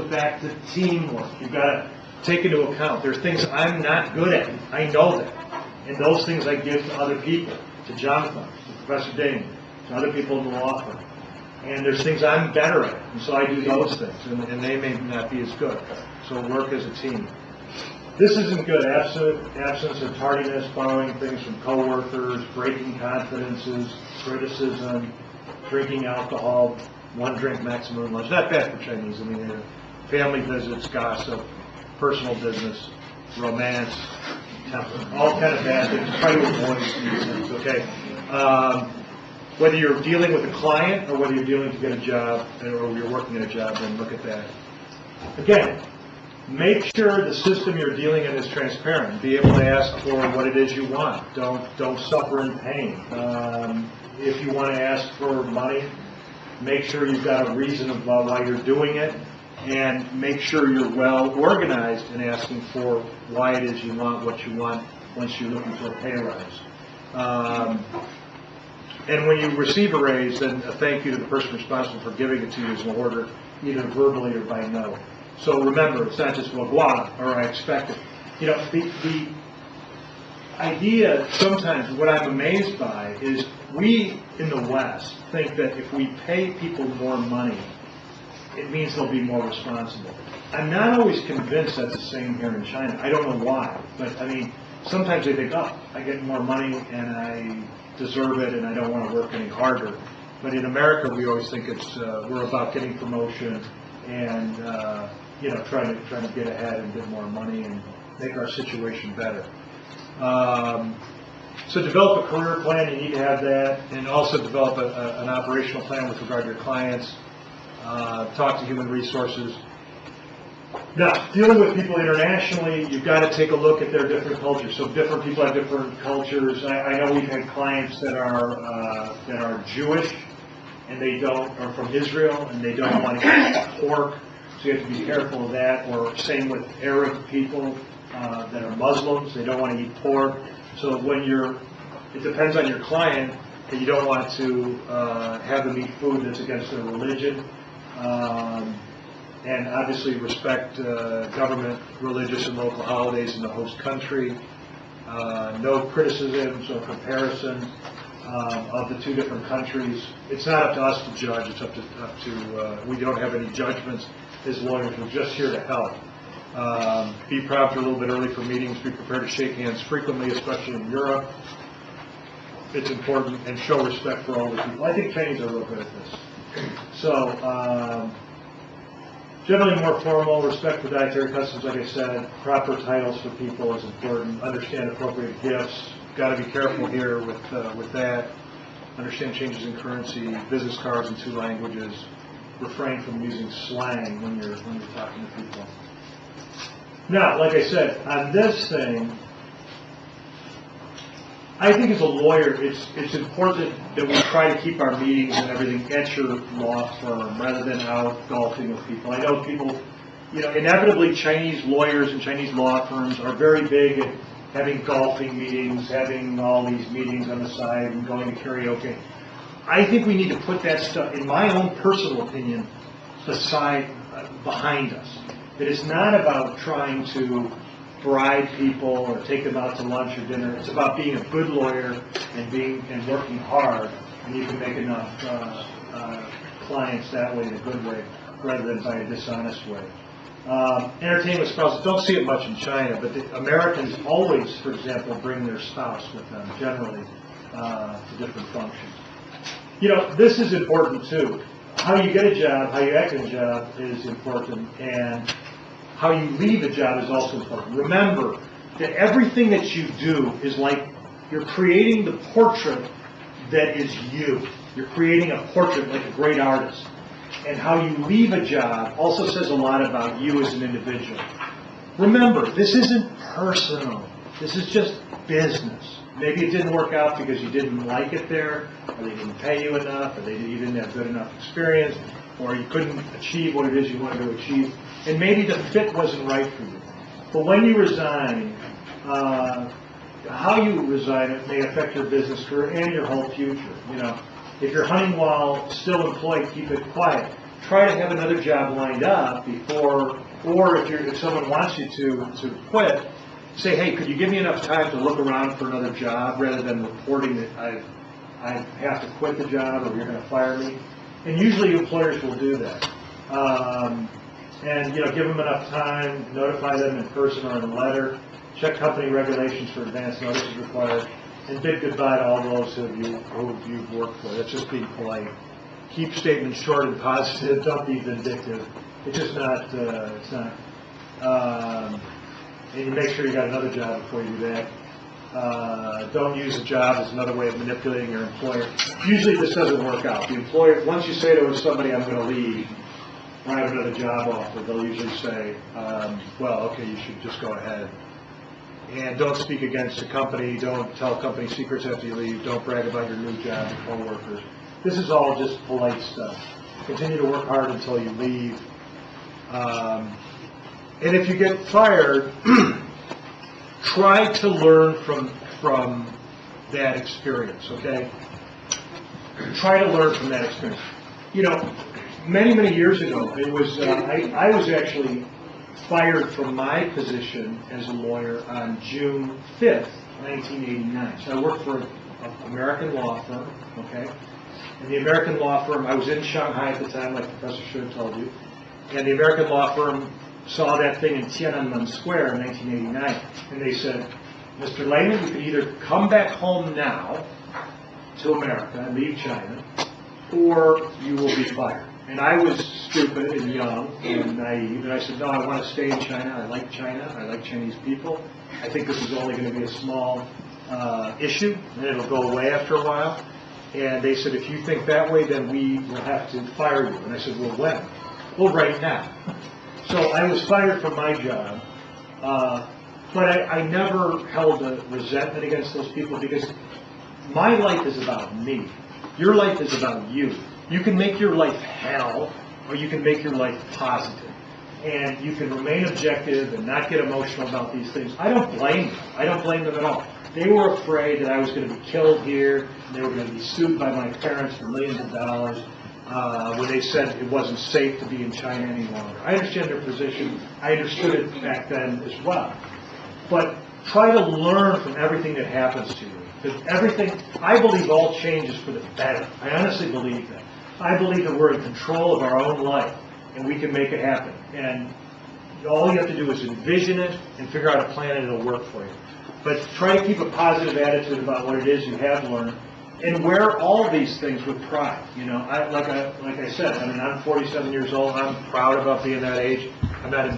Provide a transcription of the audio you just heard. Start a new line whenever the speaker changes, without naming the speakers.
back to teamwork. You've got to take into account, there's things I'm not good at. I know that. And those things I give to other people, to Jonathan, to Professor Dane, to other people in the law firm. And there's things I'm better at, and so I do those things, and they may not be as good. So work as a team. This isn't good. Absence of tardiness, borrowing things from coworkers, breaking confidences, criticism, drinking alcohol, one drink maximum lunch. Not bad for Chinese. I mean, family visits, gossip, personal business, romance, all kind of bad things. Try to avoid these things, okay? Whether you're dealing with a client or whether you're dealing to get a job or you're working at a job, then look at that. Again, make sure the system you're dealing in is transparent. Be able to ask for what it is you want. Don't suffer in pain. If you want to ask for money, make sure you've got a reason about why you're doing it, and make sure you're well organized in asking for why it is you want what you want once you're looking for a pay rise. And when you receive a raise, then a thank you to the person responsible for giving it to you is in order, either verbally or by note. So remember, it's not just, well, voilà, or I expect it. You know, the idea sometimes, what I'm amazed by, is we in the West think that if we pay people more money, it means they'll be more responsible. I'm not always convinced that's the same here in China. I don't know why, but I mean, sometimes they think, oh, I get more money and I deserve it and I don't want to work any harder. But in America, we always think it's we're about getting promotion and you know, trying to get ahead and get more money and make our situation better. So develop a career plan. You need to have that, and also develop an operational plan with regard to your clients. Talk to human resources. Now, dealing with people internationally, you've got to take a look at their different cultures. So different people have different cultures. I know we've had clients that are Jewish, and they don't, or from Israel, and they don't want to eat pork. So you have to be careful of that. Or same with Arab people that are Muslims. They don't want to eat pork. So when it depends on your client, that you don't want to have them eat food that's against their religion. And obviously respect government, religious, and local holidays in the host country. No criticisms or comparison of the two different countries. It's not up to us to judge. It's up to we don't have any judgments as lawyers. We're just here to help. Be proud to a little bit early for meetings. Be prepared to shake hands frequently, especially in Europe. It's important, and show respect for all the people. I think Chinese are real good at this. So. Generally more formal, respect for dietary customs, like I said, proper titles for people is important, understand appropriate gifts, got to be careful here with that, understand changes in currency, business cards in 2 languages, refrain from using slang when you're talking to people. Now, like I said, on this thing, I think as a lawyer, it's important that we try to keep our meetings and everything at your law firm rather than out golfing with people. I know people, you know, inevitably Chinese lawyers and Chinese law firms are very big at having golfing meetings, having all these meetings on the side and going to karaoke. I think we need to put that stuff, in my own personal opinion, behind us. It is not about trying to bribe people or take them out to lunch or dinner. It's about being a good lawyer and working hard, and you can make enough clients that way in a good way rather than by a dishonest way. Entertainment with spouses, don't see it much in China, but the Americans always, for example, bring their spouse with them, generally, to different functions. You know, this is important too. How you get a job, how you act in a job is important, and how you leave a job is also important. Remember that everything that you do is like you're creating the portrait that is you. You're creating a portrait like a great artist. And how you leave a job also says a lot about you as an individual. Remember, this isn't personal. This is just business. Maybe it didn't work out because you didn't like it there, or they didn't pay you enough, or you didn't have good enough experience, or you couldn't achieve what it is you wanted to achieve. And maybe the fit wasn't right for you. But when you resign, how you resign it may affect your business career and your whole future. You know, if you're hunting while still employed, keep it quiet. try to have another job lined up before, or if someone wants you to quit, say, hey, could you give me enough time to look around for another job rather than reporting that I have to quit the job or you're going to fire me. And usually employers will do that. And, give them enough time, notify them in person or in a letter, check company regulations for advance notices required, and bid goodbye to all those who you've worked for. That's just being polite. Keep statements short and positive. Don't be vindictive. It's just not, it's not. And you make sure you got another job before you do that. Don't use a job as another way of manipulating your employer. Usually this doesn't work out. The employer, once you say to somebody, I'm going to leave, or I have another job offer, they'll usually say, well, okay, you should just go ahead. And don't speak against the company. Don't tell company secrets after you leave. Don't brag about your new job to coworkers. This is all just polite stuff. Continue to work hard until you leave. And if you get fired, try to learn from that experience, okay? Try to learn from that experience. Many years ago, it was I was actually fired from my position as a lawyer on June 5th, 1989. So I worked for an American law firm, okay? And the American law firm, I was in Shanghai at the time, like Professor Schur told you, and the American law firm saw that thing in Tiananmen Square in 1989, and they said, Mr. Lehman, you can either come back home now to America and leave China, or you will be fired. And I was stupid and young and naive, and I said, no, I want to stay in China. I like Chinese people. I think this is only going to be a small issue, and it'll go away after a while. And they said, if you think that way, then we will have to fire you. And I said, well, when? Well, right now. So I was fired from my job, but I never held a resentment against those people because my life is about me. Your life is about you. You can make your life hell, or you can make your life positive. And you can remain objective and not get emotional about these things. I don't blame them. I don't blame them at all. They were afraid that I was going to be killed here, and they were going to be sued by my parents for millions of dollars when they said it wasn't safe to be in China any longer. I understand their position. I understood it back then as well. But try to learn from everything that happens to you. Because everything, I believe all change is for the better. I honestly believe that. I believe that we're in control of our own life, and we can make it happen. And all you have to do is envision it and figure out a plan, and it'll work for you. But try to keep a positive attitude about what it is you have learned, and wear all these things with pride. Like I said, I'm 47 years old. I'm proud about being that age. I'm not